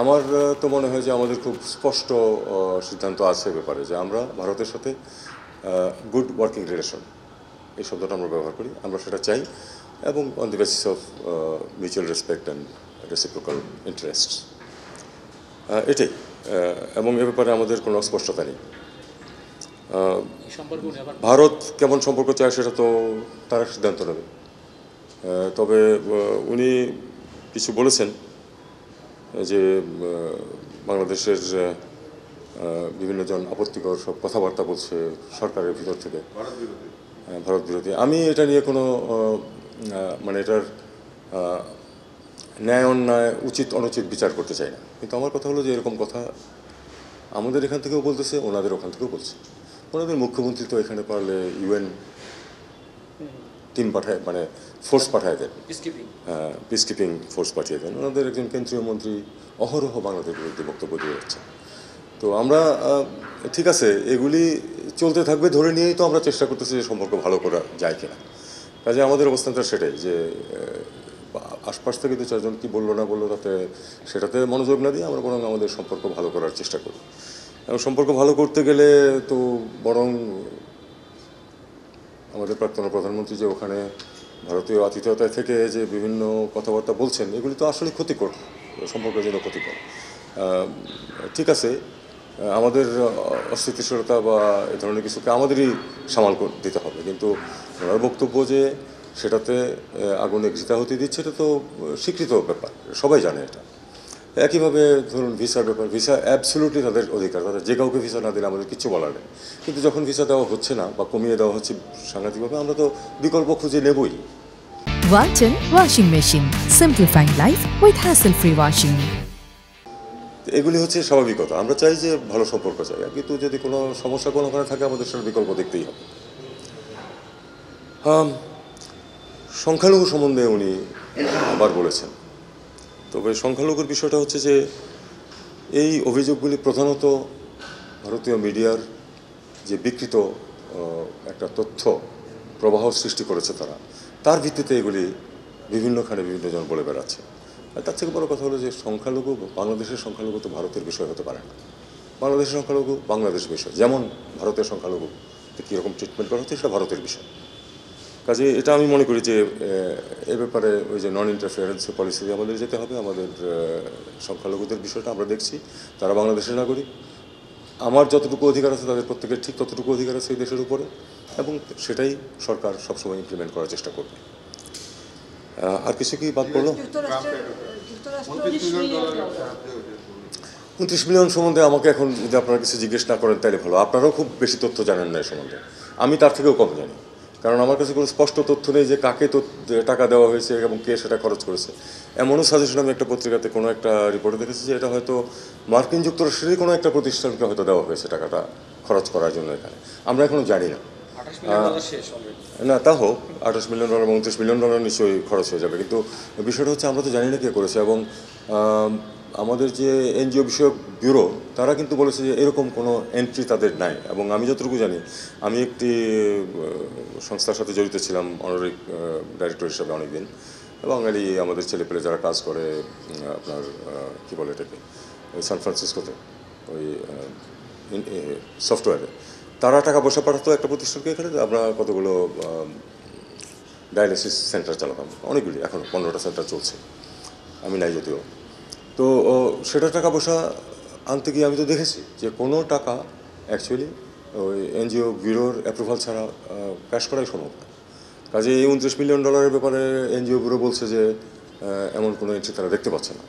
আমার তো মনে হয় যে আমাদের খুব স্পষ্ট সিদ্ধান্ত আছে ব্যাপারে যে আমরা ভারতের সাথে গুড ওয়ার্কিং রিলেশন এই শব্দটা আমরা ব্যবহার করি, আমরা সেটা চাই, এবং on the basis of mutual respect and reciprocal interest, এটাই। এবং এ ব্যাপারে আমাদের কোনো অস্পষ্টতা নেই। ভারত কেমন সম্পর্ক চায় সেটা তো তারা সিদ্ধান্ত নেবে। তবে উনি কিছু বলেছেন যে বাংলাদেশের বিভিন্ন জন আপত্তিকর সব কথাবার্তা বলছে সরকারের ভিতর থেকে, ভারত বিরোধী। আমি এটা নিয়ে কোনো মানে এটার ন্যায় অন্যায় উচিত অনুচিত বিচার করতে চাই না, কিন্তু আমার কথা হলো যে এরকম কথা আমাদের এখান থেকেও বলতেছে, ওনাদের ওখান থেকেও বলছে। ওনাদের মুখ্যমন্ত্রী তো এখানে পারলে ইউএন টিম পাঠায়, মানে ফোর্স পাঠায় দেন, পিস কিপিং ফোর্স পাঠিয়ে দেন। ওনাদের একজন কেন্দ্রীয় মন্ত্রী অহরহ বাংলাদেশের বিরুদ্ধে বক্তব্য দিয়ে যাচ্ছে। তো আমরা ঠিক আছে, এগুলি চলতে থাকবে ধরে নিয়েই তো আমরা চেষ্টা করতেছি যে সম্পর্ক ভালো করা যায় কিনা। কাজে আমাদের অবস্থানটা সেটাই যে আশপাশ থেকে দু চারজন কী বললো না বললো সেটাতে মনোযোগ না দিয়ে আমরা বরং আমাদের সম্পর্ক ভালো করার চেষ্টা করি। এবং সম্পর্ক ভালো করতে গেলে তো বরং আমাদের প্রাক্তন প্রধানমন্ত্রী যে ওখানে ভারতীয় আতিথেয়তায় থেকে যে বিভিন্ন কথাবার্তা বলছেন, এগুলি তো আসলে ক্ষতিকর, সম্পর্কের জন্য ক্ষতিকর। ঠিক আছে, আমাদের অস্থিতিশীলতা বা এ ধরনের কিছুকে আমাদেরই সামাল দিতে হবে, কিন্তু ওনার বক্তব্য যে সেটাতে আগুনে ঘৃতাহুতি দিচ্ছে, এটা তো স্বীকৃত ব্যাপার, সবাই জানে এটা। একইভাবে ধরুন ভিসার ব্যাপার, ভিসা অ্যাবসলিউটলি তাদের অধিকার, তারা যে কাউকে ভিসা না দিলে আমাদের কিচ্ছু বলার নেই। কিন্তু যখন ভিসা দেওয়া হচ্ছে না বা কমিয়ে দেওয়া হচ্ছে সাংঘাতিকভাবে, আমরা তো বিকল্প খুঁজে নেবই। Walton Washing Machine. Simplifying life with hassle-free washing. এগুলি হচ্ছে স্বাভাবিকতা। আমরা চাই যে ভালো সম্পর্ক চাই, কিন্তু যদি কোনো সমস্যা কোনোখানে থাকে আমাদের সেটা বিকল্প দেখতেই হবে। সংখ্যালঘু সম্বন্ধে উনি আবার বলেছেন। তবে সংখ্যালঘুর বিষয়টা হচ্ছে যে এই অভিযোগগুলি প্রধানত ভারতীয় মিডিয়ার যে বিকৃত একটা তথ্য প্রবাহ সৃষ্টি করেছে তার ভিত্তিতে এগুলি বিভিন্নখানে বিভিন্ন জন বলে বেড়াচ্ছে। আর তার থেকে বড় কথা হলো যে সংখ্যালঘু, বাংলাদেশের সংখ্যালঘু তো ভারতের বিষয় হতে পারে না। বাংলাদেশের সংখ্যালঘু বাংলাদেশের বিষয়, যেমন ভারতের সংখ্যালঘুতে কীরকম ট্রিটমেন্ট করা হচ্ছে সেটা ভারতের বিষয়। কাজে এটা আমি মনে করি যে এ ব্যাপারে ওই যে নন ইন্টারফিয়ারেন্স পলিসি আমাদের যেতে হবে। আমাদের সংখ্যালঘুদের বিষয়টা আমরা দেখছি, তারা বাংলাদেশের নাগরিক। আমার যতটুকু অধিকার আছে তাদের প্রত্যেকের ঠিক ততটুকু অধিকার আছে এই দেশের উপরে, এবং সেটাই সরকার সবসময় ইমপ্লিমেন্ট করার চেষ্টা করবে। আর কিছু কি বাদ পড়লো? 29 মিলিয়ন সম্বন্ধে আমাকে এখন যদি আপনারা কিছু জিজ্ঞেস না করেন তাহলে ভালো। আপনারাও খুব বেশি তথ্য জানেন না এই সম্বন্ধে, আমি তার থেকেও কম জানি। কারণ আমার কাছে কোনো স্পষ্ট তথ্য নেই যে কাকে টাকা দেওয়া হয়েছে এবং কে সেটা খরচ করেছে। এমনও সাজেশন আমি একটা পত্রিকাতে কোনো একটা রিপোর্টে দেখেছি যে এটা হয়তো মার্কিন যুক্তরাষ্ট্রেরই কোনো একটা প্রতিষ্ঠানকে হয়তো দেওয়া হয়েছে টাকাটা খরচ করার জন্য এখানে। আমরা এখনও জানি না। না, তা হোক, $28 মিলিয়ন বা $29 মিলিয়ন নিশ্চয়ই খরচ হয়ে যাবে, কিন্তু বিষয়টা হচ্ছে আমরা তো জানি না কে করেছে। এবং আমাদের যে এনজিও বিষয়ক ব্যুরো, তারা কিন্তু বলেছে যে এরকম কোনো এন্ট্রি তাদের নাই। এবং আমি যতটুকু জানি, আমি একটি সংস্থার সাথে জড়িত ছিলাম অনারি ডাইরেক্টর হিসাবে অনেকদিন। বাঙালি আমাদের ছেলেপেলে যারা কাজ করে আপনার কী বলে এটাকে, সান ফ্রান্সিসকোতে ওই সফটওয়্যারে, তারা টাকা পয়সা পাঠাতো একটা প্রতিষ্ঠানকে। এখানে আমরা কতগুলো ডায়ালিসিস সেন্টার চালাতাম, অনেকগুলি, এখন 15টা সেন্টার চলছে, আমি নাই যদিও। তো সেটা টাকা পয়সা আনতে গিয়ে আমি তো দেখেছি যে কোনো টাকা অ্যাকচুয়ালি ওই এনজিও ব্যুরোর অ্যাপ্রুভাল ছাড়া ক্যাশ করাই সম্ভব না। কাজে এই $29 মিলিয়ন ব্যাপারে এনজিও ব্যুরো বলছে যে এমন কোনো এন্ট্রি তারা দেখতে পাচ্ছে না।